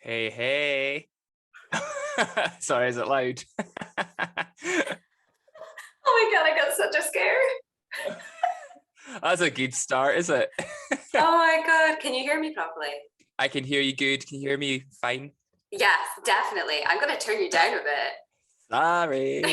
Hey, hey. Sorry, is it loud? Oh my God, I got such a scare. That's a good start, is it? Oh my God, can you hear me properly? I can hear you good. Can you hear me fine? Yes, definitely. I'm going to turn you down a bit. Sorry.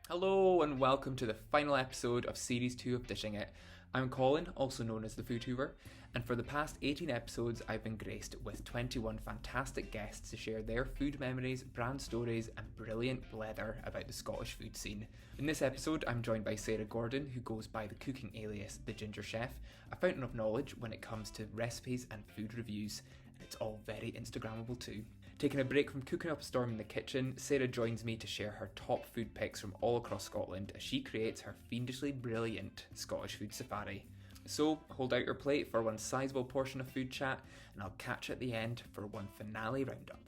Hello and welcome to the final episode of Series 2 of Dishin It. I'm Colin, also known as the Food Hoover, and for the past 18 episodes I've been graced with 21 fantastic guests to share their food memories, brand stories and brilliant blether about the Scottish food scene. In this episode I'm joined by Sarah Gordon, who goes by the cooking alias The Ginger Chef, a fountain of knowledge when it comes to recipes and food reviews, and it's all very Instagrammable too. Taking a break from cooking up a storm in the kitchen, Sarah joins me to share her top food picks from all across Scotland as she creates her fiendishly brilliant Scottish food safari. So hold out your plate for one sizable portion of food chat, and I'll catch you at the end for one finale roundup.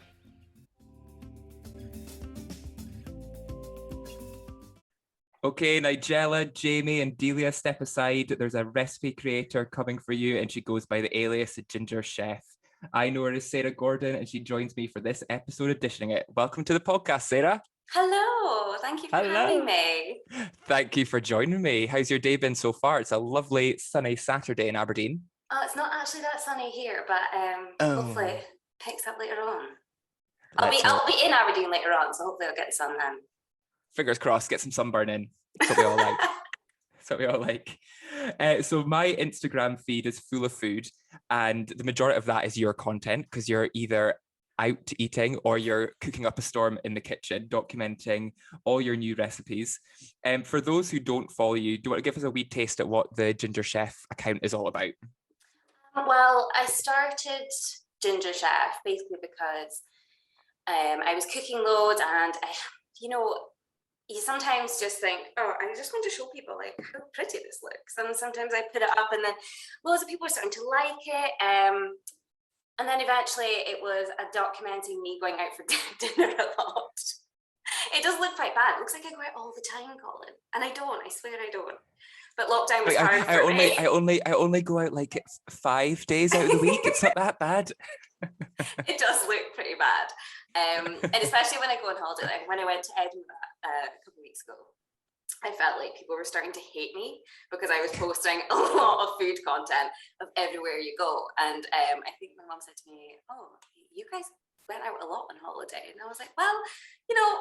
Okay, Nigella, Jamie and Delia, step aside. There's a recipe creator coming for you and she goes by the alias The Ginger Chef. I know her as Sarah Gordon and she joins me for this episode of Dishing It. Welcome to the podcast, Sarah. Hello, thank you for having me. Thank you for joining me. How's your day been so far? It's a lovely sunny Saturday in Aberdeen. It's not actually that sunny here, but hopefully it picks up later on. I'll be in Aberdeen later on, so hopefully I'll get sun then. Fingers crossed, get some sunburn in. That's what we all like. That's what we all like. So my Instagram feed is full of food, and the majority of that is your content because you're either out eating or you're cooking up a storm in the kitchen, documenting all your new recipes. For those who don't follow you, do you want to give us a wee taste at what the Ginger Chef account is all about? Well, I started Ginger Chef basically because I was cooking loads and you sometimes just think, oh, I just want to show people like how pretty this looks. And sometimes I put it up and then loads of people are starting to like it. And then eventually it was documenting me going out for dinner a lot. It does look quite bad. It looks like I go out all the time, Colin. And I don't, I swear I don't. But lockdown was hard for me. I only go out like 5 days out of the week. It's not that bad. It does look pretty bad. And especially when I go on holiday, like when I went to Edinburgh a couple of weeks ago, I felt like people were starting to hate me because I was posting a lot of food content of everywhere you go. And I think my mom said to me, oh, you guys went out a lot on holiday. And I was like, well,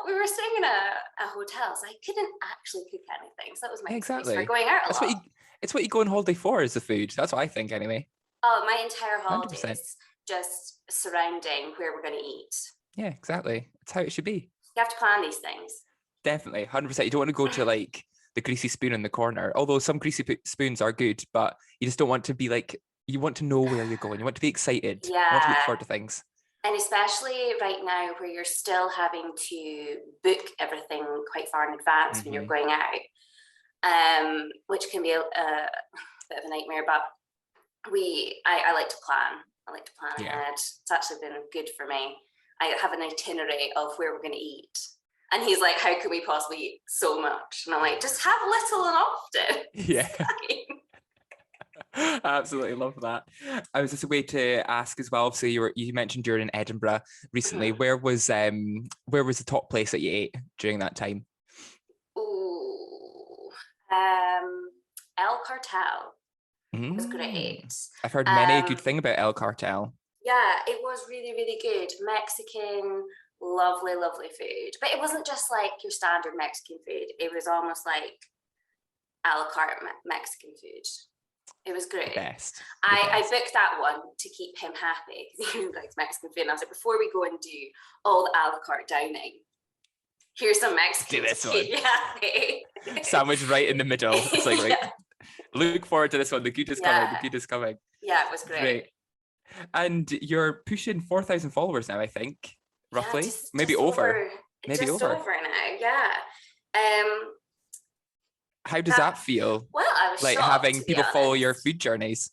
we were staying in a hotel, so I couldn't actually cook anything. So that was my excuse for going out a lot. It's what you go on holiday for, is the food. That's what I think anyway. Oh, my entire holiday 100%. is just surrounding where we're going to eat. Yeah, exactly. That's how it should be. You have to plan these things. Definitely, 100%. You don't want to go to like the greasy spoon in the corner, although some greasy spoons are good, but you just don't want to be like, you want to know where you're going. You want to be excited. Yeah. You want to look forward to things. And especially right now where you're still having to book everything quite far in advance when you're going out, which can be a bit of a nightmare, but I like to plan. I like to plan ahead. It's actually been good for me. I have an itinerary of where we're going to eat. And he's like, how can we possibly eat so much? And I'm like, just have little and often. Yeah. Absolutely love that. I was just a way to ask as well. So you mentioned you're in Edinburgh recently. Where was the top place that you ate during that time? Ooh, El Cartel. It was great. I've heard many good thing about El Cartel. Yeah, it was really, really good. Mexican, lovely, lovely food. But it wasn't just like your standard Mexican food. It was almost like a la carte Mexican food. It was great. Best. I booked that one to keep him happy because he likes Mexican food. And I was like, before we go and do all the a la carte dining, here's some Mexican do this food. one. Sandwich right in the middle. It's like, right, look forward to this one. The good is coming. The good is coming. Yeah, it was great. And you're pushing 4,000 followers now, I think, roughly. Yeah, maybe just over. Maybe just over now. Yeah. How does that feel? Well, I was like shocked, having people follow your food journeys.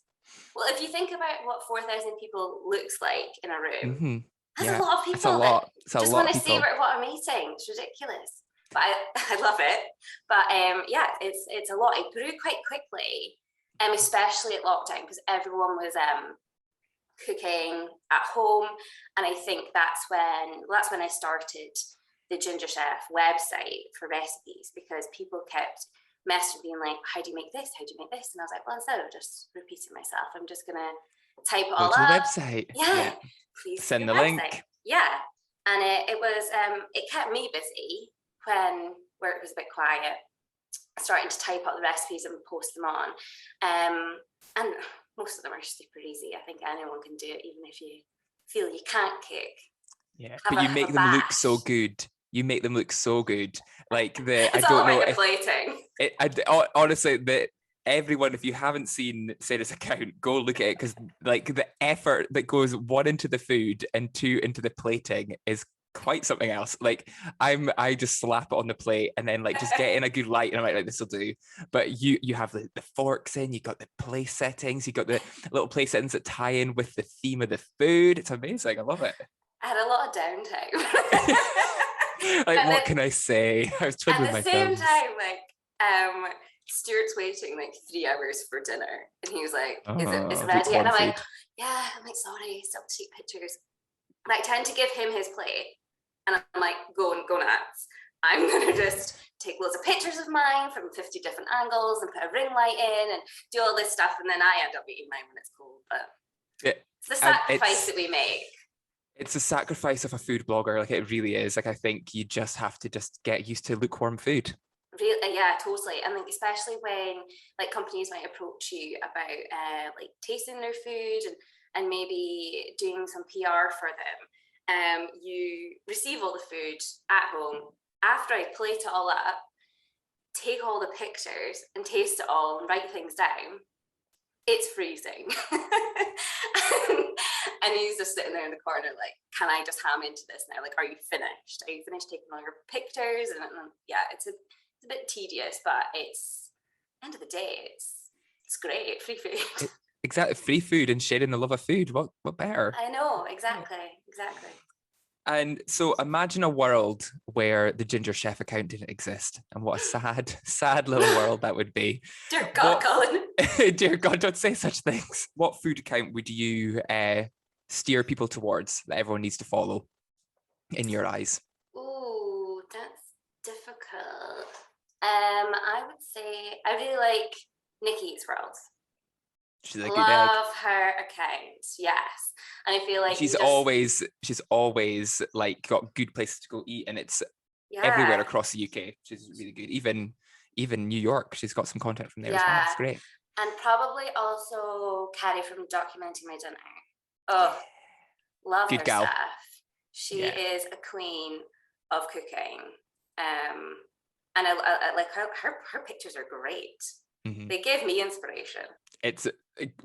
Well, if you think about what 4,000 people looks like in a room, that's a lot of people. It's a lot. Just want to see what I'm eating. It's ridiculous, but I love it. But it's a lot. It grew quite quickly. especially at lockdown, because everyone was cooking at home, and I think that's when I started the Ginger Chef website for recipes, because people kept messaging being like, how do you make this? How do you make this? And I was like, well, instead of just repeating myself, I'm just gonna type it all Go to the up. website. Yeah. Please send the website. link. Yeah. And it kept me busy when where it was a bit quiet, starting to type out the recipes and post them on. And most of them are super easy. I think anyone can do it, even if you feel you can't cook. Yeah, but you make them look so good. You make them look so good. Like I don't know. The plating. Honestly, everyone, if you haven't seen Sarah's account, go look at it, because like the effort that goes, one, into the food and two, into the plating is quite something else. Like I just slap it on the plate and then like just get in a good light, and I'm like this will do. But you have the forks in, you got the place settings, you got the little place settings that tie in with the theme of the food. It's amazing. I love it. I had a lot of downtime. Like, what can I say? I was twiddling my thumbs. At the same time, like, Stuart's waiting like 3 hours for dinner, and he was like, is it ready? And I'm like, yeah. I'm like, sorry, still to take pictures. And I tend to give him his plate, and I'm like, go nuts. I'm gonna just take loads of pictures of mine from 50 different angles and put a ring light in and do all this stuff, and then I end up eating mine when it's cold. But it's the sacrifice that we make. It's a sacrifice of a food blogger. Like, it really is. Like, I think you just have to just get used to lukewarm food. Really, yeah, totally. And like, especially when like companies might approach you about like tasting their food and maybe doing some PR for them. You receive all the food at home. After I plate it all up, take all the pictures and taste it all and write things down, it's freezing. And he's just sitting there in the corner like, can I just ham into this now? Like, are you finished? Are you finished taking all your pictures? And yeah, it's a bit tedious, but it's end of the day, it's great. Free food. Exactly. Free food and sharing the love of food. What better? I know, exactly. And so imagine a world where the Ginger Chef account didn't exist, and what a sad little world that would be. Dear God, Colin. Dear God, don't say such things. What food account would you steer people towards that everyone needs to follow, in your eyes? Ooh, that's difficult. I would say I really like Nikki's World. She's a good egg. Love her account, yes. And I feel like she's always like got good places to go eat, and it's everywhere across the UK. She's really good. Even New York, she's got some content from there as well. It's great. And probably also Carrie from Documenting My Dinner. Oh, love good her gal. Stuff. She is a queen of cooking. And I like her pictures are great. Mm-hmm. They give me inspiration. It's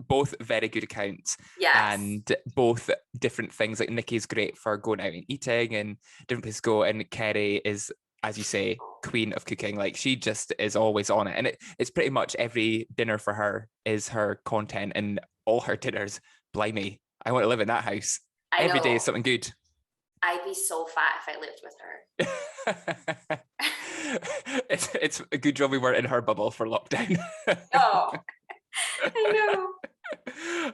both very good accounts, and both different things. Like, Nikki's great for going out and eating and different places to go, and Kerry is, as you say, queen of cooking. Like, she just is always on it, and it's pretty much every dinner for her is her content, and all her dinners. Blimey, I want to live in that house. Every day is something good. I'd be so fat if I lived with her. It's a good job we weren't in her bubble for lockdown. Oh, I know.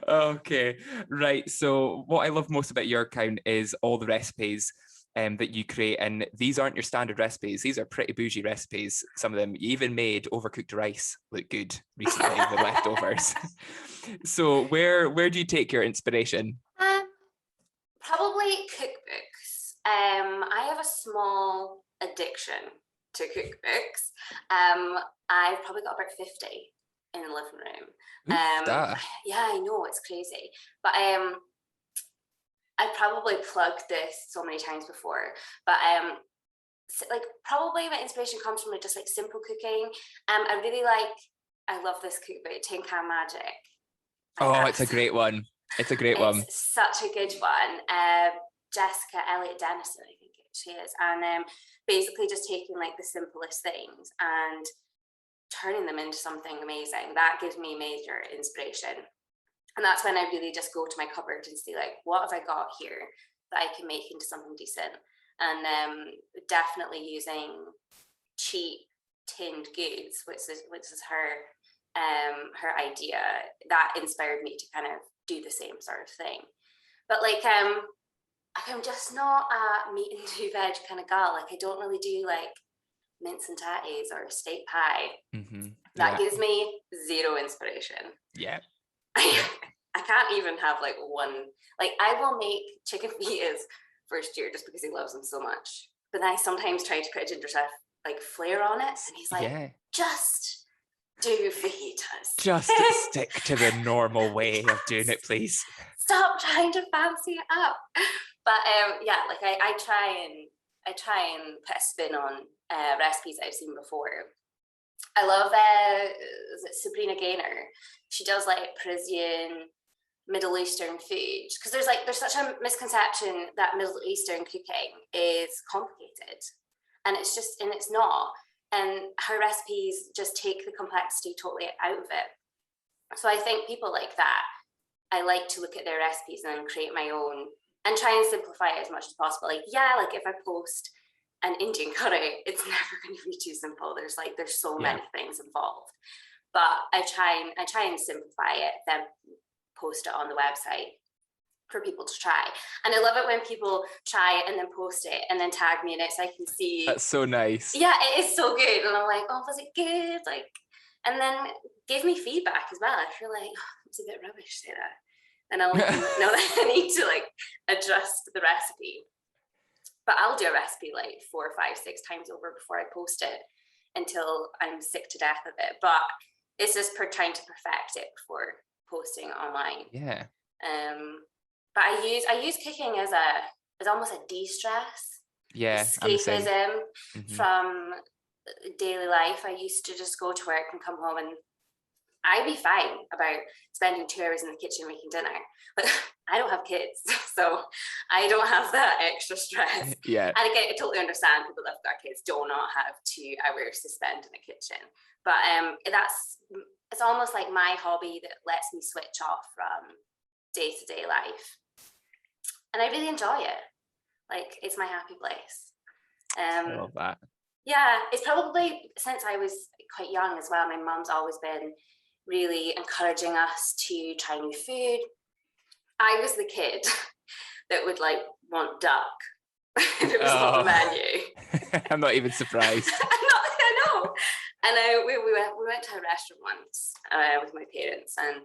Okay, right. So what I love most about your account is all the recipes that you create, and these aren't your standard recipes. These are pretty bougie recipes. Some of them, you even made overcooked rice look good recently, the leftovers. So where do you take your inspiration? Probably cookbooks. I have a small addiction to cookbooks. I've probably got about 50 in the living room. Yeah, I know, it's crazy. But I probably plugged this so many times before. But like, probably my inspiration comes from just like simple cooking. I love this cookbook, Tin Can Magic. It's a great one. It's a great one. Such a good one. Jessica Elliott Dennison, I think she is, and basically just taking like the simplest things and turning them into something amazing. That gives me major inspiration, and that's when I really just go to my cupboard and see like, what have I got here that I can make into something decent. And definitely using cheap tinned goods, which is her her idea, that inspired me to kind of do the same sort of thing. But like I'm just not a meat and two veg kind of girl. Like I don't really do like mince and tatties or steak pie. That gives me zero inspiration. Yeah. I can't even have like one. Like I will make chicken fajitas for Stuart just because he loves them so much. But then I sometimes try to put a ginger chef like flair on it, and he's like, just do fajitas. Just stick to the normal way of doing it, please. Stop trying to fancy it up. But like I try and put a spin on recipes I've seen before. I love is it Sabrina Gaynor. She does like Parisian, Middle Eastern food, because there's such a misconception that Middle Eastern cooking is complicated, and it's not. And her recipes just take the complexity totally out of it. So I think people like that, I like to look at their recipes and then create my own and try and simplify it as much as possible. Like, like if I post an Indian curry, it's never going to be too simple. There's so many things involved. But I try and simplify it, then post it on the website for people to try. And I love it when people try it and then post it and then tag me in it so I can see. That's so nice. Yeah, it is so good. And I'm like, oh, was it good? Like, and then give me feedback as well. If you're like, oh, it's a bit rubbish, Sarah, and I'll know that I need to like adjust the recipe. But I'll do a recipe like 4, 5, 6 times over before I post it until I'm sick to death of it. But it's just trying to perfect it before posting online. Yeah. But I use cooking as almost a de-stress. Yeah. Escapism from daily life. I used to just go to work and come home, and I'd be fine about spending 2 hours in the kitchen making dinner. But I don't have kids, so I don't have that extra stress. Yeah. And again, I totally understand people that have got kids do not have 2 hours to spend in the kitchen. But it's almost like my hobby that lets me switch off from day-to-day life. And I really enjoy it. Like, it's my happy place. I love that. Yeah, it's probably since I was quite young as well. My mum's always been really encouraging us to try new food. I was the kid that would like want duck if it was on the menu. I'm not even surprised. I know. And we went to a restaurant once with my parents, and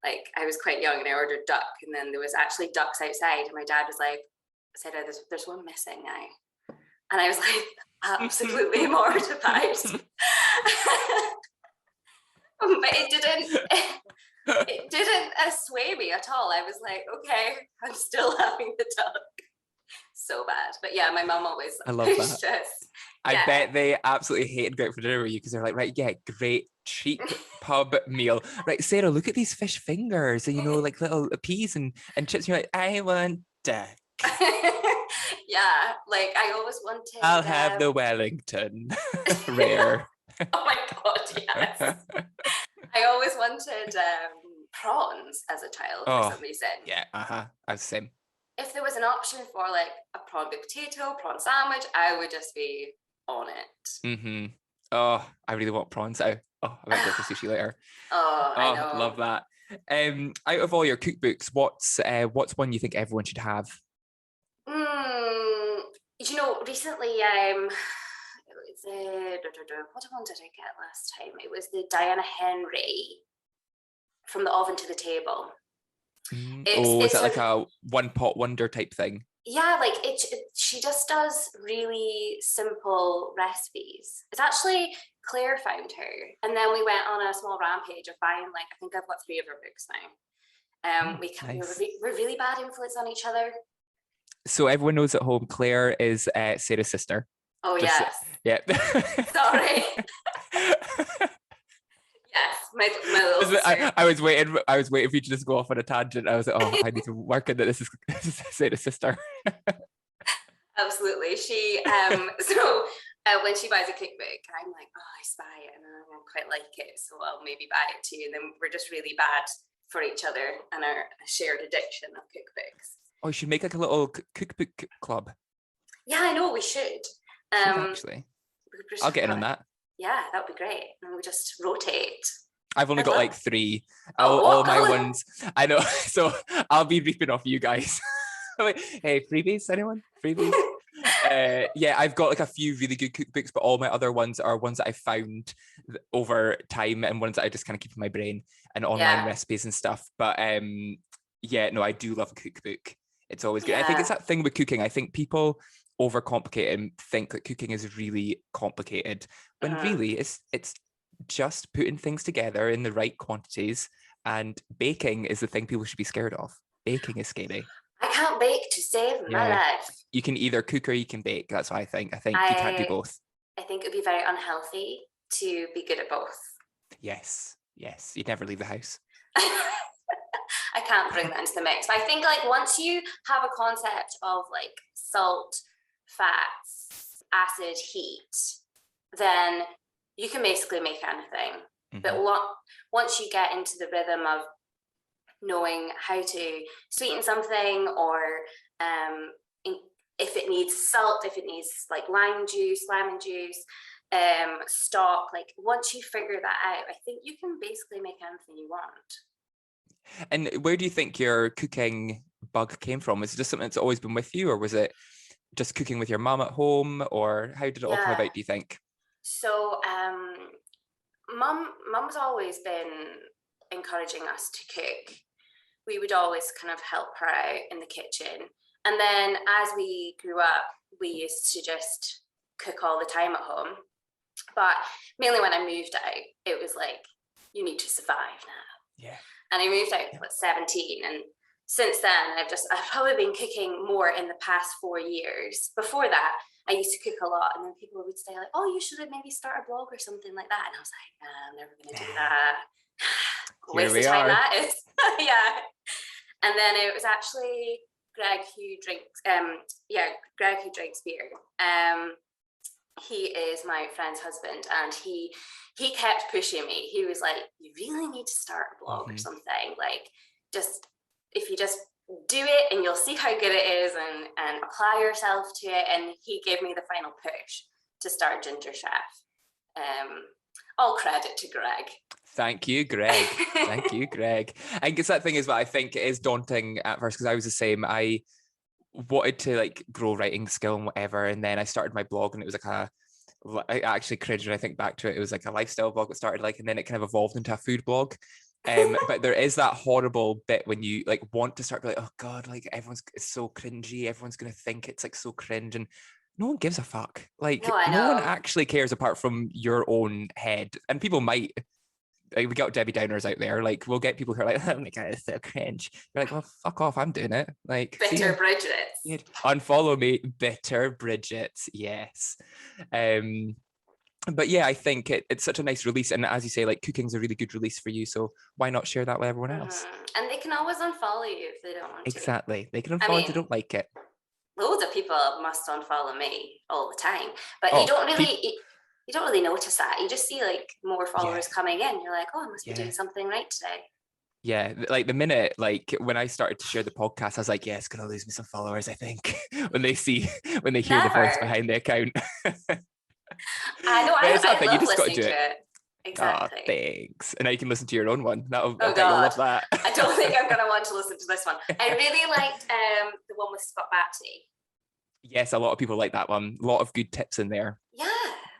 like I was quite young, and I ordered duck, and then there was actually ducks outside, and my dad was like, said, oh, there's one missing now. And I was like, absolutely mortified. But it didn't sway me at all. I was like, okay, I'm still having the duck. So bad. But yeah, my mum always I love that. I bet they absolutely hated going out for dinner with you because they're like, right, yeah, great cheap pub meal. Right, Sarah, look at these fish fingers and, like little peas and chips. And you're like, I want duck. Yeah, like I always wanted. I'll have the Wellington rare. Oh my God, yes. I always wanted prawns as a child for some reason. Yeah, I was the same. If there was an option for like a prawn baked potato, prawn sandwich, I would just be on it. Mm-hmm. Oh, I really want prawns now. Oh, I might go for sushi later. I know. Love that. Out of all your cookbooks, what's one you think everyone should have? Recently, what one did I get last time? It was the Diana Henry From the Oven to the Table. Is that like a one pot wonder type thing? Yeah, like she just does really simple recipes. It's actually Claire found her, and then we went on a small rampage of buying, like, I think I've got 3 of her books now. Nice. We're really bad influence on each other. So everyone knows at home, Claire is Sarah's sister. Oh, yes. Yeah. Sorry. Yes, my little sister. I was waiting for you to just go off on a tangent. I was like, oh, I need to work on that. This is Sarah's sister. Absolutely. She when she buys a cookbook, I'm like, oh, I spy it and I don't quite like it, so I'll maybe buy it too. And then we're just really bad for each other and our shared addiction of cookbooks. Oh, you should make like a little cookbook club. Yeah, I know, we should. Actually, I'll get in on that. Yeah, that would be great. And we just rotate. I've only got like 3. All what my colour? ones, I know. So I'll be reaping off you guys. Like, hey, freebies, anyone? Freebies? Yeah, I've got like a few really good cookbooks, but all my other ones are ones that I found over time and ones that I just kind of keep in my brain and online recipes and stuff. But yeah, no, I do love a cookbook. It's always good. I think it's that thing with cooking. I think people overcomplicate and think that cooking is really complicated when really it's just putting things together in the right quantities, and baking is the thing people should be scared of. Baking is scary. I can't bake to save my life. You can either cook or you can bake. That's what I think. I think you can't do both. I think it would be very unhealthy to be good at both. Yes. You'd never leave the house. I can't bring that into the mix. But I think like once you have a concept of like salt, fats, acid, heat, then you can basically make anything. But once you get into the rhythm of knowing how to sweeten something, or if it needs salt, if it needs like lemon juice, stock, like once you figure that out, I think you can basically make anything you want. And where do you think your cooking bug came from? Was it just something that's always been with you, or was it just cooking with your mum at home, or how did it all come about, do you think? So mum's always been encouraging us to cook. We would always kind of help her out in the kitchen. And then as we grew up, we used to just cook all the time at home. But mainly when I moved out, it was like, you need to survive now. Yeah. And I moved out at 17. And since then, I've probably been cooking more in the past 4 years. Before that, I used to cook a lot. And then people would say like, oh, you should maybe start a blog or something like that. And I was like, nah, I'm never going to do that. Waste of time that is. Yeah. And then it was actually Greg who drinks beer. He is my friend's husband, and he kept pushing me. He was like, you really need to start a blog or something. Like, if you just do it and you'll see how good it is, and apply yourself to it. And he gave me the final push to start Ginger Chef. All credit to Greg. Thank you, Greg. Thank you, Greg. I guess that thing is what I think it is daunting at first, because I was the same. I wanted to like grow writing skill and whatever, and then I started my blog, and it was like I actually cringe when I think back to it. It was like a lifestyle blog that started like, and then it kind of evolved into a food blog. But there is that horrible bit when you like want to start like, oh god, like it's so cringy, everyone's gonna think it's like so cringe, and no one gives a fuck. Like no one actually cares apart from your own head. And people might, like, we got Debbie Downers out there, like we'll get people who are like, oh my god, it's so cringe. You're like, well, fuck off, I'm doing it. Like bitter Bridgets. Unfollow me, bitter Bridgets. Yes. But yeah, I think it's such a nice release, and as you say, like cooking's a really good release for you, so why not share that with everyone else? And they can always unfollow you if they don't want to. Exactly, they can unfollow if they don't like it. Loads of people must unfollow me all the time, but you don't really notice that. You just see like more followers coming in. You're like, oh, I must be doing something right today. Yeah, like the minute, like when I started to share the podcast, I was like, yeah, it's gonna lose me some followers, I think, when they hear the voice behind the account. I know. I love you just got to do it. Exactly. Oh, thanks. And now you can listen to your own one. You'll love that. I don't think I'm going to want to listen to this one. I really liked the one with Scott Batty. Yes, a lot of people like that one. A lot of good tips in there. Yeah,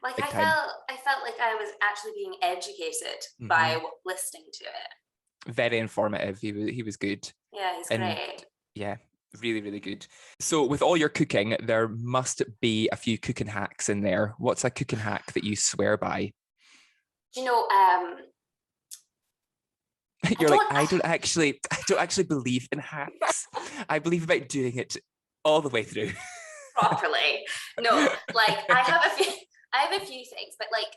like I felt like I was actually being educated by listening to it. Very informative. He was good. Yeah, he's great. Yeah. Really, really good. So with all your cooking, there must be a few cooking hacks in there. What's a cooking hack that you swear by? You know, you're like, I don't actually believe in hacks. I believe about doing it all the way through. Properly. No, like I have a few things, but like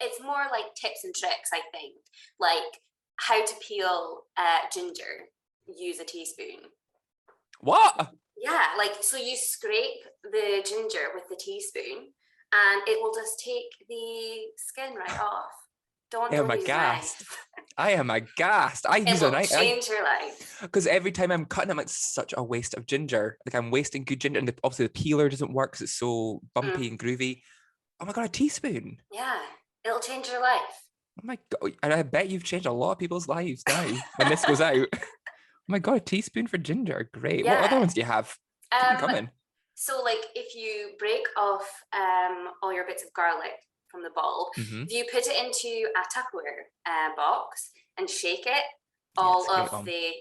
it's more like tips and tricks, I think. Like how to peel ginger. Use a teaspoon. What? Yeah, like so you scrape the ginger with the teaspoon and it will just take the skin right off. Don't I am aghast. I am aghast. I use a knife. Change your life. Because every time I'm cutting them, it's such a waste of ginger. Like I'm wasting good ginger, and obviously the peeler doesn't work because it's so bumpy and groovy. Oh my god, a teaspoon. Yeah, it'll change your life. Oh my God. And I bet you've changed a lot of people's lives now when this goes out. Oh my God, a teaspoon for ginger. Great. What other Yeah. ones do you have? Keep them coming. So like if you break off all your bits of garlic from the bulb, if you put it into a Tupperware box and shake it, all of the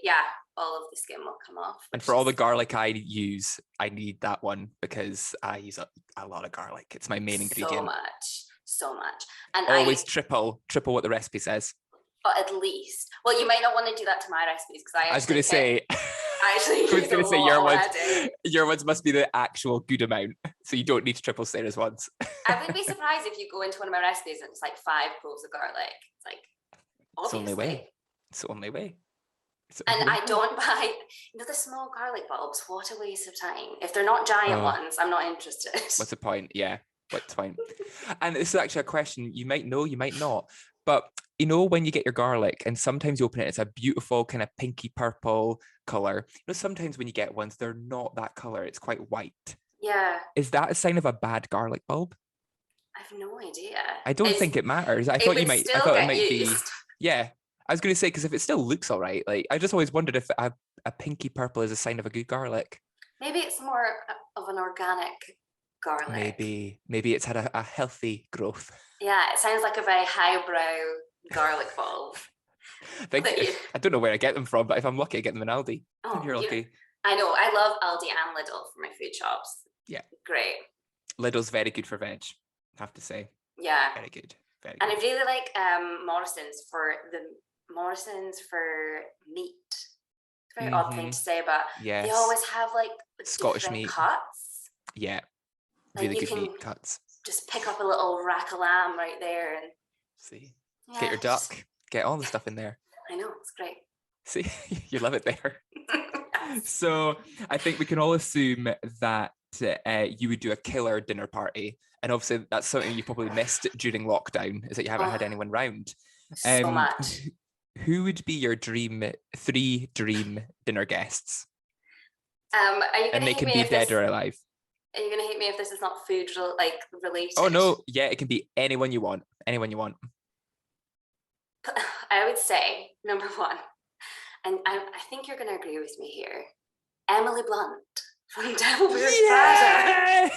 skin will come off. And for all the garlic I use, I need that one because I use a lot of garlic. It's my main ingredient. So much. And always triple what the recipe says. But at least, well, you might not want to do that to my recipes because I was going to say, your ones must be the actual good amount, so you don't need to triple Sarah's ones. I would be surprised if you go into one of my recipes and it's like 5 cloves of garlic. It's like, obviously. It's the only way. And I don't buy, the small garlic bulbs. What a waste of time. If they're not giant ones, I'm not interested. What's the point? Yeah, what's the point? And this is actually a question you might know, you might not. But when you get your garlic and sometimes you open it, it's a beautiful kind of pinky purple color. Sometimes when you get ones, they're not that color. It's quite white. Yeah. Is that a sign of a bad garlic bulb? I have no idea. I don't think it matters. I thought it might be. Yeah. I was going to say, because if it still looks all right, like I just always wondered if a pinky purple is a sign of a good garlic. Maybe it's more of an organic garlic. Maybe it's had a healthy growth. Yeah, it sounds like a very highbrow garlic bulb. I don't know where I get them from, but if I'm lucky, I get them in Aldi. Oh, you're lucky. I know. I love Aldi and Lidl for my food shops. Yeah. Great. Lidl's very good for veg, I have to say. Yeah. Very good. And I really like Morrison's for meat. It's a very odd thing to say, but they always have like Scottish meat cuts. Yeah. Really good meat cuts. Just pick up a little rack of lamb right there and get your duck, get all the stuff in there. I know, it's great. See, you love it there. So I think we can all assume that you would do a killer dinner party, and obviously that's something you probably missed during lockdown, is that you haven't had anyone round. So much. Who would be your 3 dream dinner guests? And they can be dead or alive. Are you going to hate me if this is not food related? Oh no, yeah, it can be anyone you want. Anyone you want. I would say, number 1, and I think you're going to agree with me here, Emily Blunt from Devil Wears Prada.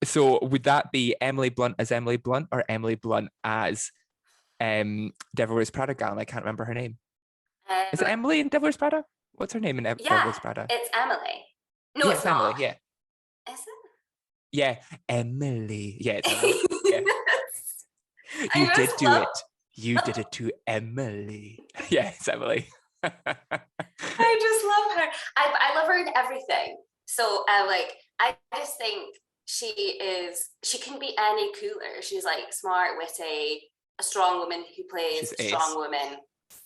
So would that be Emily Blunt as Emily Blunt or Emily Blunt as Devil Wears Prada gal? I can't remember her name. Is it Emily in Devil Wears Prada? What's her name in Devil Wears Prada? It's Emily. No, it's not. Emily, yeah. Is it? Yeah, Emily. Yeah, it's Emily. Yeah. You did do it. You did it to Emily. Yeah, it's Emily. I just love her. I love her in everything. So I just think she can be any cooler. She's like smart, witty, a strong woman who plays a strong woman.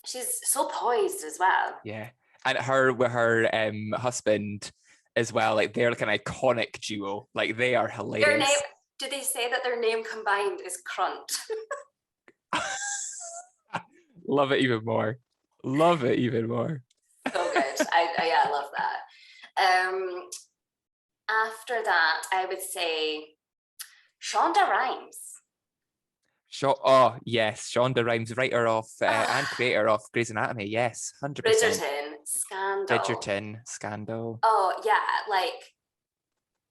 She's so poised as well. Yeah. And her with her husband as well, like they're like an iconic duo. Like they are hilarious. Do they say that their name combined is Crunt? Love it even more. Love it even more. So good. I love that. After that, I would say Shonda Rhimes. Oh yes, Shonda Rhimes, writer of and creator of Grey's Anatomy. Yes, 100%. Bridgerton, Scandal. Oh yeah, like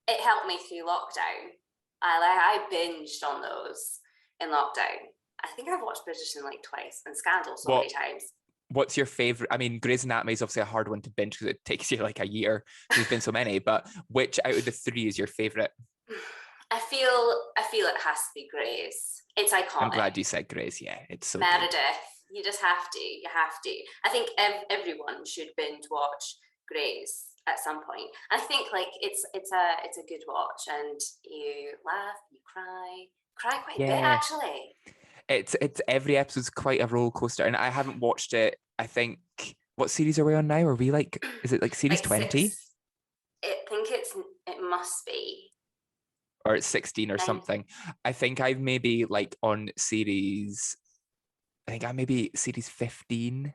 it helped me through lockdown. I binged on those in lockdown. I think I've watched Bridgerton like twice and Scandal many times. What's your favorite? I mean, Grey's Anatomy is obviously a hard one to binge because it takes you like a year. There's been so many, but which out of the 3 is your favorite? I feel it has to be Grey's. It's iconic. I'm glad you said Grey's. Yeah, it's so Meredith. Good. You just have to. You have to. I think everyone should binge watch Grey's at some point. I think like it's a good watch, and you laugh, you cry quite a bit actually. It's every episode's quite a roller coaster, and I haven't watched it. I think what series are we on now? Are we like? Is it like series 20? I think it must be. Or it's 16 or something. I think I've maybe like on series. I think I maybe series 15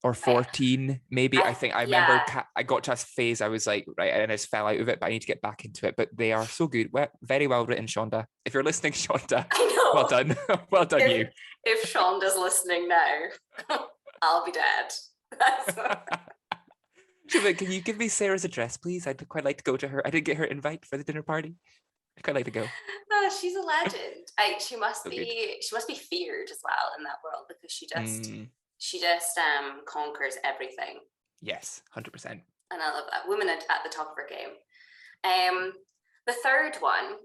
or 14. Maybe I remember I got to a phase I was like right, and I just fell out of it. But I need to get back into it. But they are so good. Very well written, Shonda. If you're listening, Shonda, Well done. Well done, you. If Shonda's listening now, I'll be dead. Can you give me Sarah's address, please? I'd quite like to go to her. I didn't get her invite for the dinner party. I'd quite like to go. She's a legend. She must be feared as well in that world, because she just conquers everything. Yes, 100%. And I love that. Woman at the top of her game. The third one,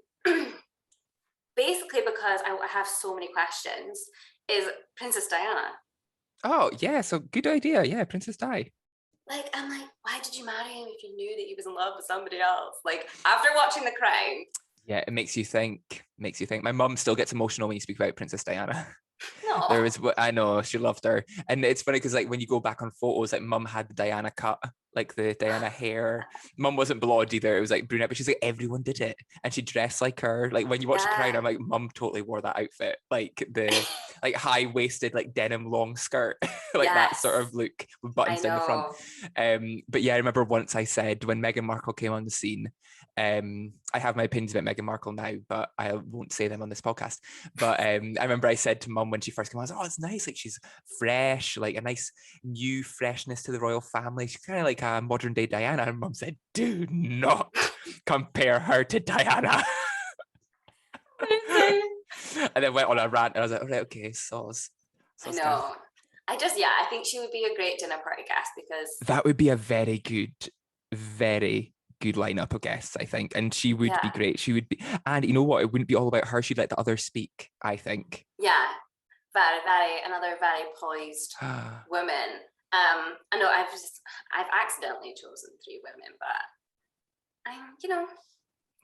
basically because I have so many questions, is Princess Diana. Oh, yeah, so good idea. Yeah, Princess Di. Like, I'm like, why did you marry him if you knew that he was in love with somebody else? Like, after watching The Crown. Yeah, it makes you think. My mum still gets emotional when you speak about Princess Diana. No. There was, I know, she loved her. And it's funny because, like, when you go back on photos, like, mum had the Diana cut, like the Diana hair. Mum wasn't blonde either. It was like brunette, but she's like, everyone did it. And she dressed like her. Like, when you watch The Crown, I'm like, mum totally wore that outfit. Like, the like high-waisted, like, denim long skirt. Like, that sort of look with buttons down the front. But yeah, I remember once I said, when Meghan Markle came on the scene, I have my opinions about Meghan Markle now, but I won't say them on this podcast. But I remember I said to mum when she first came on, I was like, oh, it's nice. Like, she's fresh, like a nice new freshness to the royal family. She's kind of like a modern day Diana. And mum said, do not compare her to Diana. And then went on a rant, and I was like, all right, okay, soz. I know. I think she would be a great dinner party guest, because that would be a very good lineup of guests, I think. And she would be great. She would be, and you know what? It wouldn't be all about her. She'd let the others speak, I think. Yeah. Another very poised woman. I know I've accidentally chosen 3 women, but I'm,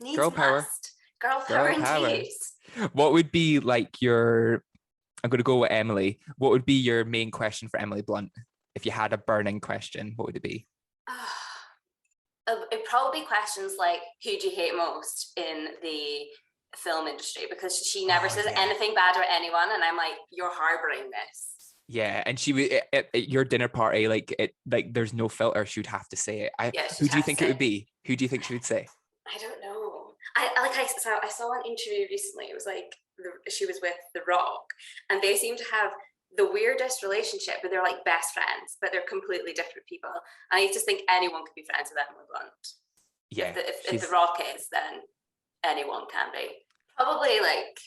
needs girl power. Girl power indeed. What would be like I'm going to go with Emily. What would be your main question for Emily Blunt? If you had a burning question, what would it be? It'd probably be questions like, who do you hate most in the film industry? Because she never says anything bad about anyone, and I'm like, you're harboring this. Yeah, and she would at your dinner party, like there's no filter. She would have to say it. Who do you think it would be? Who do you think she would say? I don't know. I saw an interview recently. It was like she was with The Rock, and they seem to have the weirdest relationship, but they're like best friends, but they're completely different people. And I just think anyone could be friends with Emily Blunt. Yeah. If The Rock is, then anyone can be. Probably like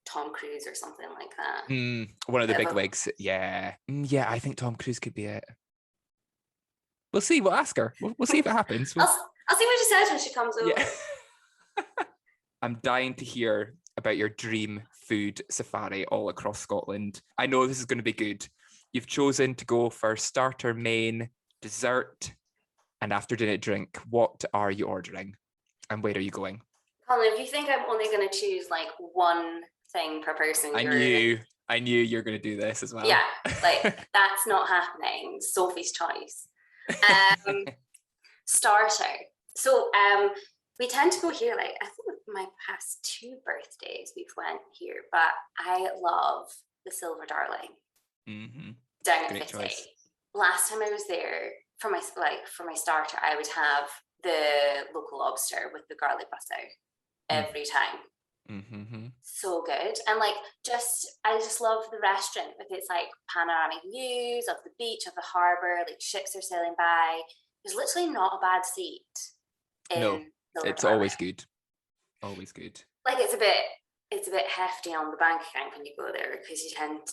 Tom Cruise or something like that. One of the big wigs. Yeah. Yeah, I think Tom Cruise could be it. We'll see. We'll ask her. We'll see if it happens. I'll see what she says when she comes over. Yeah. I'm dying to hear about your dream food safari all across Scotland. I know this is going to be good. You've chosen to go for starter, main, dessert, and after dinner drink. What are you ordering, and where are you going? Colin, if you think I'm only going to choose like one thing per person, I knew you were going to do this as well. Yeah, like that's not happening. Sophie's choice. Starter. So we tend to go here, like I think my past 2 birthdays we've went here, but I love the Silver Darling down at 50. Last time I was there, for my starter, I would have the local lobster with the garlic butter every time. So good. And like I just love the restaurant, with its like panoramic views of the beach, of the harbour, like ships are sailing by. There's literally not a bad seat in it's always good. Always good. Like it's a bit hefty on the bank account when you go there, because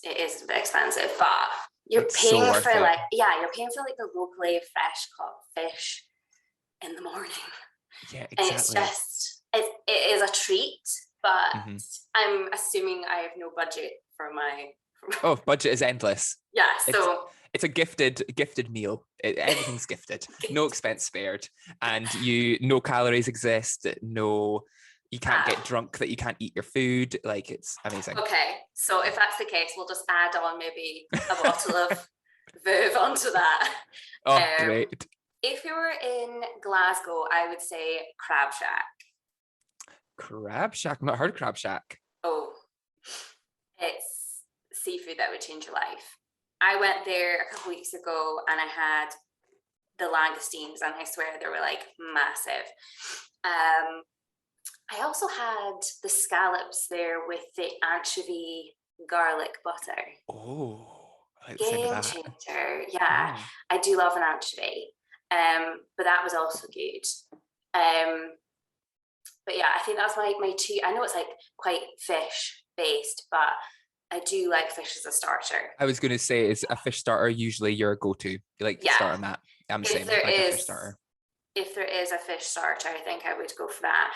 it is a bit expensive, but you're paying for the locally fresh caught fish in the morning. Yeah, exactly. And it's just it is a treat, but I'm assuming I have no budget for my budget is endless. Yeah, so it's a gifted meal. Everything's gifted. No expense spared. And no calories exist. No, you can't get drunk that you can't eat your food. Like, it's amazing. Okay, so if that's the case, we'll just add on maybe a bottle of Verve onto that. Oh, great. If you were in Glasgow, I would say Crab Shack. Crab Shack? I've not heard of Crab Shack. Oh, it's seafood that would change your life. I went there a couple weeks ago and I had the langoustines, and I swear they were like massive. I also had the scallops there with the anchovy garlic butter. Oh, I like the sound of Game that. changer. Yeah, Mm. I do love an anchovy. But that was also good. But yeah, I think that's my two. I know it's like quite fish based, but I do like fish as a starter. I was going to say, is a fish starter usually your go-to? You like to Yeah, start on that? I'm the if same. there I like a fish is starter. if there is a fish starter, I think I would go for that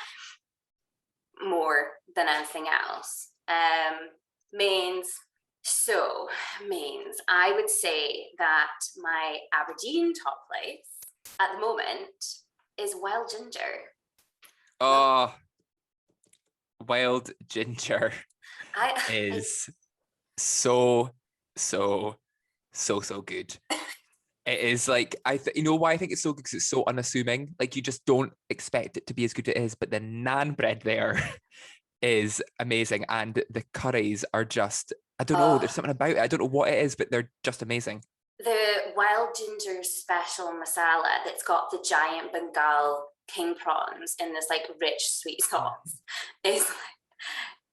more than anything else. Mains. So mains, I would say that my Aberdeen top place at the moment is wild ginger. Oh, wild ginger I is so good. It is like you know why I think it's so good, because it's so unassuming. Like you just don't expect it to be as good as it is, but the naan bread there is amazing, and the curries are just, I don't know, there's something about it. I don't know what it is, but they're just amazing. the wild ginger special masala that's got the giant Bengal king prawns in this like rich sweet sauce is like,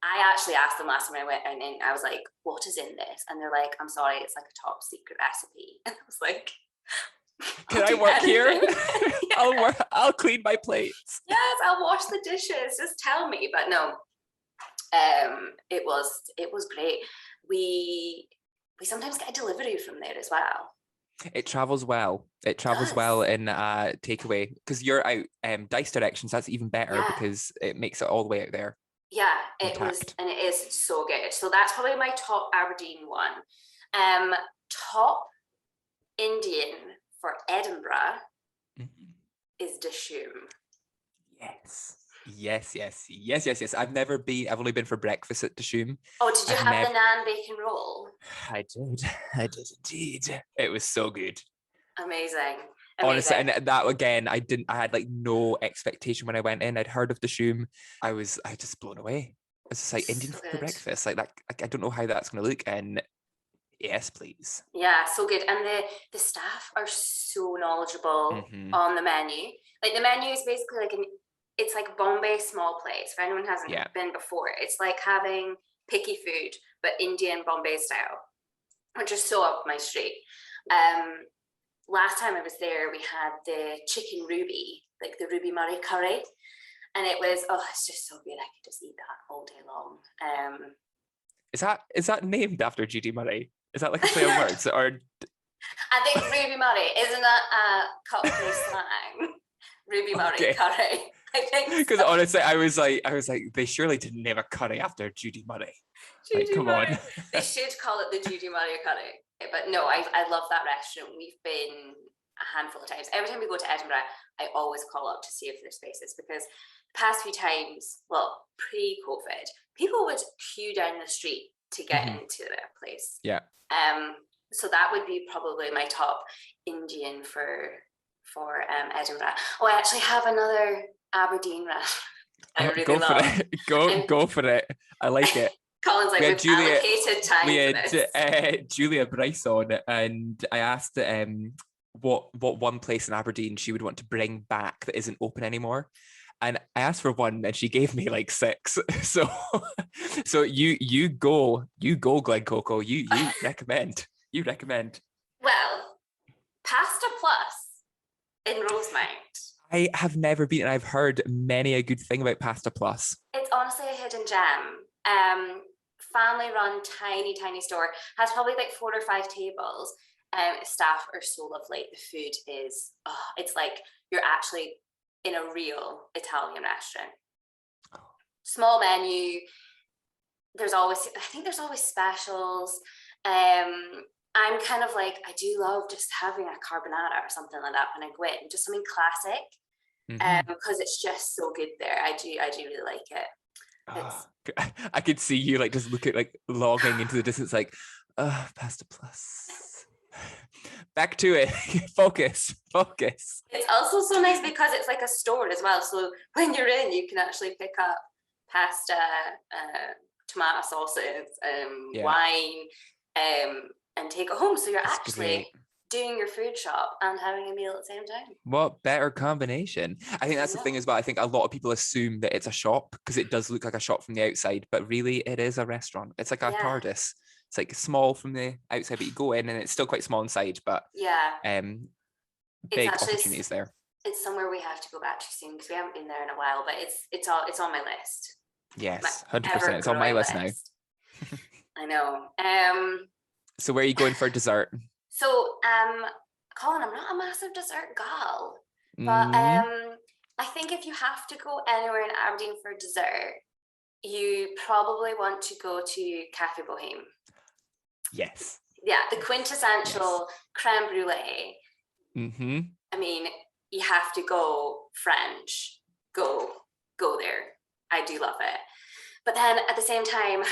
I actually asked them last time I went in, and I was like, what is in this? And they're like, I'm sorry, it's like a top secret recipe. And I was like, Can I work here? Yeah. I'll clean my plates. Yes, I'll wash the dishes. Just tell me. But no, it was great. We sometimes get a delivery from there as well. It travels well. It travels well in takeaway, because you're out Dice directions. That's even better because it makes it all the way out there. Yeah, it intact. was, and it is so good. So that's probably my top Aberdeen one. Top Indian for Edinburgh is Dishin. Yes. I've never been. I've only been for breakfast at Dishin. Oh, did you have the naan bacon roll? I did indeed. It was so good. Amazing. Honestly, and that again, I had like no expectation when I went in. I'd heard of Dishin. I was just blown away. It's just like Indian for breakfast, like that. I don't know how that's going to look, and yes, please. Yeah, so good. And the staff are so knowledgeable on the menu. Like the menu is basically like it's like Bombay small plates. If anyone hasn't been before, it's like having picky food, but Indian Bombay style, which is so up my street. Last time I was there, we had the chicken ruby, like the ruby Murray curry. And it was, it's just so good. I could just eat that all day long. Is that named after Judy Murray? Is that like a play on words? Or I think Ruby Murray, isn't that Cockney slang? Ruby Murray curry. I think because honestly, I was like, they surely didn't name a curry after Judy Murray. Judy come Murray. on. They should call it the Judy Murray curry. But no, I love that restaurant. We've been a handful of times. Every time we go to Edinburgh, I always call up to see if there's spaces, because the past few times, well, pre-COVID, people would queue down the street to get into their place. Yeah. So that would be probably my top Indian for Edinburgh. Oh, I actually have another Aberdeen restaurant. I really go for it. Go for it. I like it. Colin's like, we've allocated time for this. Had Julia Bryce on, and I asked what one place in Aberdeen she would want to bring back that isn't open anymore. And I asked for one, and she gave me like 6. So you go, Glen Coco. You recommend. You recommend. Well, Pasta Plus in Rosemount. I have never been, and I've heard many a good thing about Pasta Plus. It's honestly a hidden gem. Family-run, tiny store. Has probably like 4 or 5 tables. Staff are so lovely. The food is, it's like you're actually in a real Italian restaurant. Small menu. I think there's always specials. I'm kind of like, I do love just having a carbonara or something like that when I go in, just something classic, because it's just so good there. I do really like it. I could see you like just look at like logging into the distance, like, Pasta Plus. Back to it. Focus. It's also so nice because it's like a store as well. So when you're in, you can actually pick up pasta, tomato sauces, wine, and take it home. So you're actually doing your food shop and having a meal at the same time. What better combination? I think that's the thing as well. I think a lot of people assume that it's a shop because it does look like a shop from the outside, but really it is a restaurant. It's like a TARDIS. It's like small from the outside, but you go in and it's still quite small inside, but big opportunities there. It's somewhere we have to go back to soon because we haven't been there in a while, but it's on my list. Yes, 100%. It's on my list now. I know. So where are you going for dessert? So, Colin, I'm not a massive dessert gal, but I think if you have to go anywhere in Aberdeen for dessert, you probably want to go to Café Bohème. Yes. Yeah, the quintessential creme brulee. I mean, you have to go French. Go there. I do love it. But then at the same time,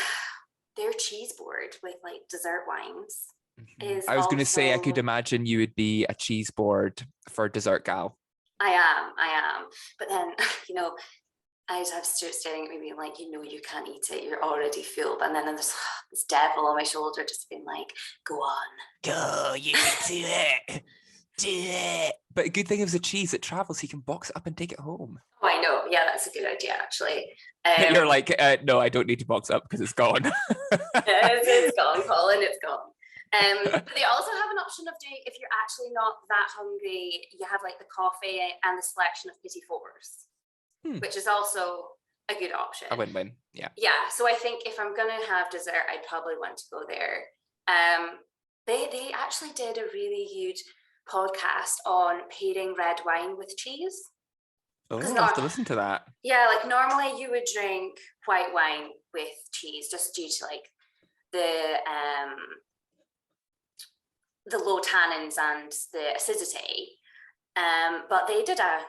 their cheese board with like dessert wines is I was going to say, I could imagine you would be a cheese board for dessert gal. I am. But then, I just have Stuart staring at me being like, you can't eat it. You're already full. And then there's this devil on my shoulder just being like, go on. Go, you can do it. Do it. But a good thing is the cheese, it travels, so you can box it up and take it home. Oh, I know. Yeah, that's a good idea, actually. You're like, no, I don't need to box it up because it's gone. It's gone, Colin. It's gone. But they also have an option of doing, if you're actually not that hungry, you have like the coffee and the selection of petit fours, which is also a good option. A win-win, yeah. Yeah, so I think if I'm going to have dessert, I'd probably want to go there. They actually did a really good podcast on pairing red wine with cheese. Oh, I'll have to listen to that. Yeah, like normally you would drink white wine with cheese just due to like the low tannins and the acidity. But they did a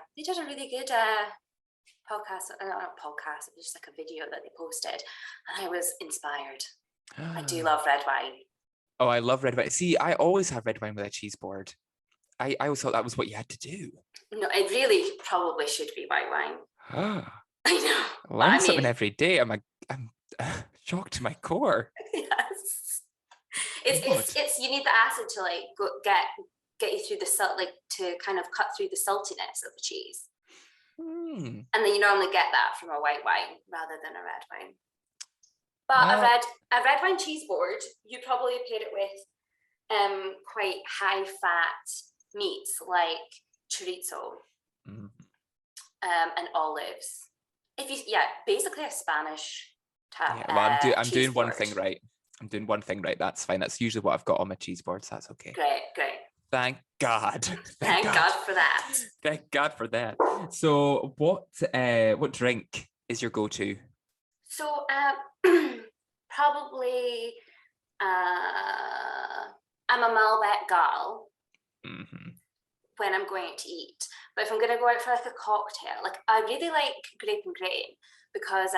really good podcast. Not podcast, it was just like a video that they posted, and I was inspired. I do love red wine. Oh, I love red wine. See, I always have red wine with a cheese board. I always thought that was what you had to do. No, it really probably should be white wine. I know. Learn something every day. I'm shocked to my core. Yes. It's you need the acid to like get you through the salt, like to kind of cut through the saltiness of the cheese. And then you normally get that from a white wine rather than a red wine. But a red wine cheese board, you probably pair it with quite high fat meats like chorizo and olives. Basically a Spanish type. Yeah, well, I'm doing one thing right. That's fine. That's usually what I've got on my cheese boards. That's okay. Great. Thank God. Thank God for that. Thank God for that. So, what drink is your go-to? So, probably I'm a Malbec gal when I'm going out to eat. But if I'm going to go out for like a cocktail, like I really like Grape and Grain because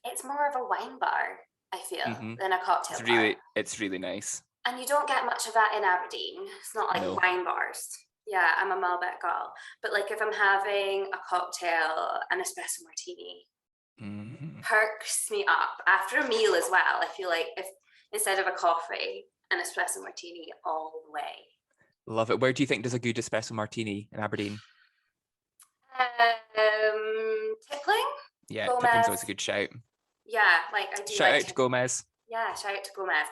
it's more of a wine bar, I feel, than a cocktail bar. It's really nice. And you don't get much of that in Aberdeen. It's not like wine bars. Yeah, I'm a Malbec gal. But like if I'm having a cocktail, an espresso martini, perks me up. After a meal as well, I feel like if instead of a coffee, an espresso martini all the way. Love it. Where do you think does a good espresso martini in Aberdeen? Tippling? Yeah, Tippling's always a good shout. Yeah, like I do. Shout out to Gomez. Yeah, shout out to Gomez.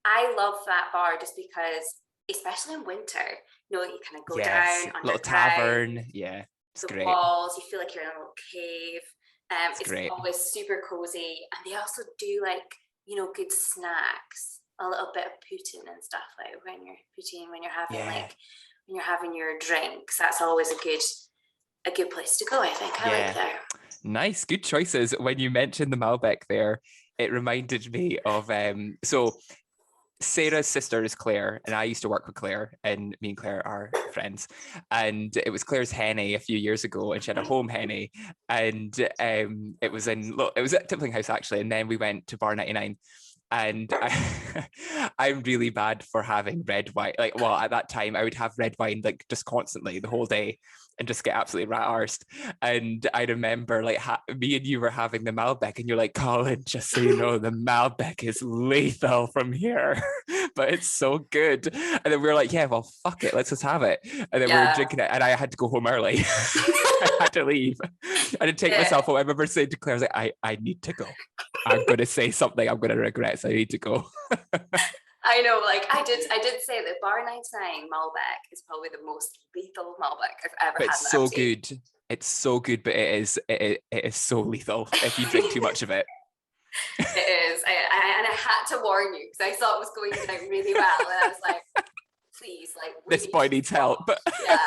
I love that bar just because, especially in winter, you kind of go down on little tavern. Yeah, it's great. Walls, you feel like you're in a little cave. It's great. Always super cozy, and they also do like good snacks, a little bit of poutine and stuff like when you're having your drinks. That's always a good place to go. I think I like there. Nice, good choices. When you mentioned the Malbec there, it reminded me of so Sarah's sister is Claire, and I used to work with Claire, and me and Claire are friends. And it was Claire's henny a few years ago, and she had a home henny, and it was at Tippling House actually, and then we went to Bar 99. And I'm really bad for having red wine. Like, well, at that time, I would have red wine like just constantly the whole day and just get absolutely rat-arsed. And I remember like me and you were having the Malbec and you're like, Colin, just so you know, the Malbec is lethal from here. but it's so good. And then we were like, yeah, well, fuck it, let's just have it. And then we were drinking it, and I had to go home early. I had to leave. I didn't take myself home. I remember saying to Claire, I was like, I need to go. I'm going to say something I'm going to regret, so I need to go. I know, like I did say that Bar 99 Malbec is probably the most lethal Malbec I've ever had. It's so good. It's so good, but it is so lethal if you drink too much of it. It is. And I had to warn you because I thought it was going down really well. And I was like, please, like, this boy needs help. Yeah,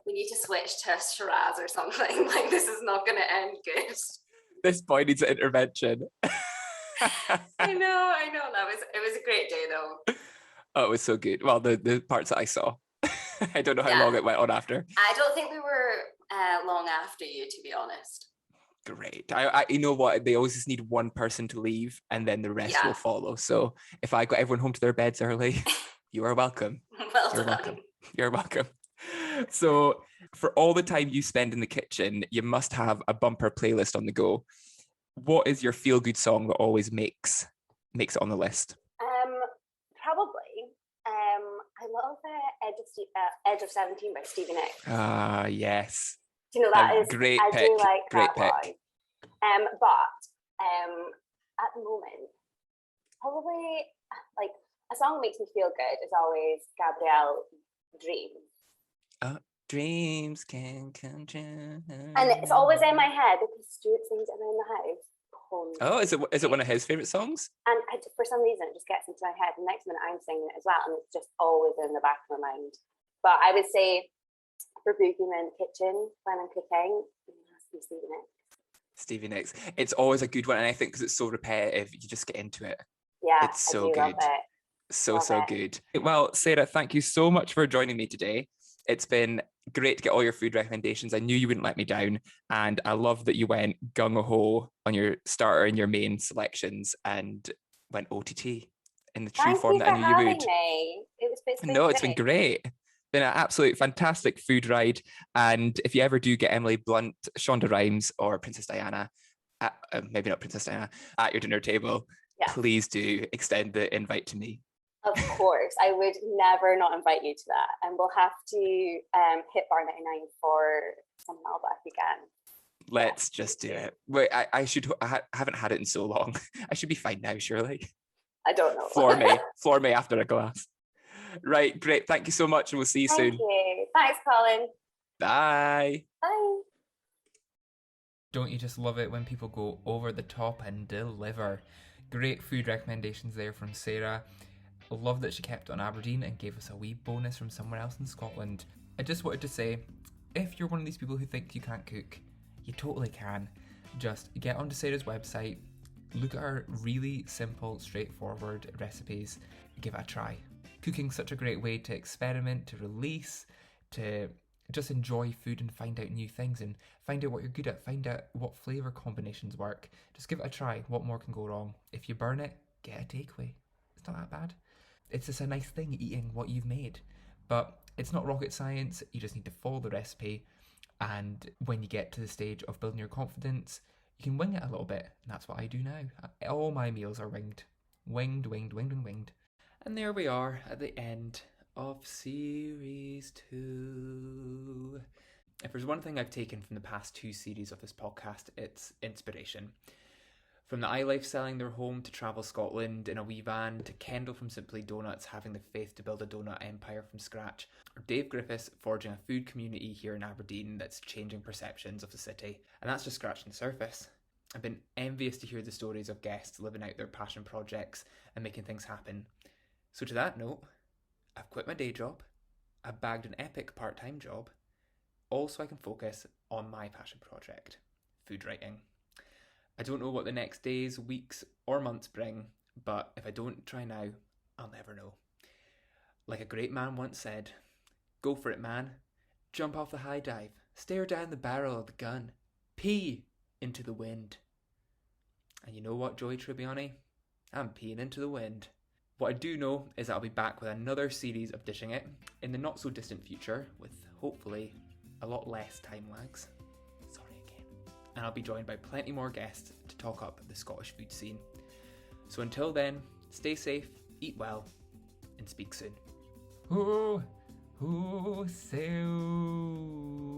we need to switch to Shiraz or something. Like, this is not going to end good. This boy needs an intervention. I know. It was a great day though. Oh, it was so good. Well, the parts that I saw. I don't know how long it went on after. I don't think we were long after you, to be honest. Great. I you know what? They always just need one person to leave, and then the rest will follow. So if I got everyone home to their beds early, you are welcome. You're welcome. So for all the time you spend in the kitchen, you must have a bumper playlist on the go. What is your feel-good song that always makes it on the list? Probably. I love Edge of 17 by Stevie Nicks. Ah, yes. You know, that is great I pick. do like Great that pick. one. But at the moment, probably like a song that makes me feel good is always Gabrielle Dreams. Dreams can come true. And it's always in my head because Stuart sings it around the house. Oh, is it one of his favourite songs? And for some reason, it just gets into my head. The next minute, I'm singing it as well, and it's just always in the back of my mind. But I would say for boogieing in the kitchen when I'm cooking, it has to be Stevie Nicks. Stevie Nicks. It's always a good one, and I think because it's so repetitive, you just get into it. Yeah, it's so good. Love it. So good. Well, Sarah, thank you so much for joining me today. It's been great to get all your food recommendations. I knew you wouldn't let me down, and I love that you went gung-ho on your starter and your main selections and went OTT in the true form that I knew you would. It's been great. Been an absolute fantastic food ride, and if you ever do get Emily Blunt, Shonda Rhimes, or Princess Diana, maybe not Princess Diana, at your dinner table, please do extend the invite to me. Of course, I would never not invite you to that, and we'll have to hit Bar 99 for some Malbec again. Let's just do it. Wait, I haven't had it in so long. I should be fine now, surely. I don't know. Floor me after a glass. Right, great. Thank you so much, and we'll see you soon. Thank you. Thanks, Colin. Bye. Bye. Don't you just love it when people go over the top and deliver? Great food recommendations there from Sarah. I love that she kept on Aberdeen and gave us a wee bonus from somewhere else in Scotland. I just wanted to say, if you're one of these people who think you can't cook, you totally can. Just get onto Sarah's website, look at her really simple, straightforward recipes, give it a try. Cooking's such a great way to experiment, to release, to just enjoy food and find out new things and find out what you're good at, find out what flavour combinations work. Just give it a try. What more can go wrong? If you burn it, get a takeaway. It's not that bad. It's just a nice thing eating what you've made. But it's not rocket science. You just need to follow the recipe. And when you get to the stage of building your confidence, you can wing it a little bit. And that's what I do now. All my meals are winged. Winged. And there we are at the end of Series 2. If there's one thing I've taken from the past 2 series of this podcast, it's inspiration. From the iLife selling their home to Travel Scotland in a wee van, to Kendall from Simply Donuts having the faith to build a donut empire from scratch, or Dave Griffiths forging a food community here in Aberdeen that's changing perceptions of the city. And that's just scratching the surface. I've been envious to hear the stories of guests living out their passion projects and making things happen. So to that note, I've quit my day job, I've bagged an epic part-time job, all so I can focus on my passion project, food writing. I don't know what the next days, weeks, or months bring, but if I don't try now, I'll never know. Like a great man once said, go for it, man. Jump off the high dive, stare down the barrel of the gun, pee into the wind. And you know what, Joey Tribbiani? I'm peeing into the wind. What I do know is that I'll be back with another series of Dishing It in the not so distant future, with hopefully a lot less time lags. Sorry again. And I'll be joined by plenty more guests to talk up the Scottish food scene. So until then, stay safe, eat well, and speak soon. Who sailed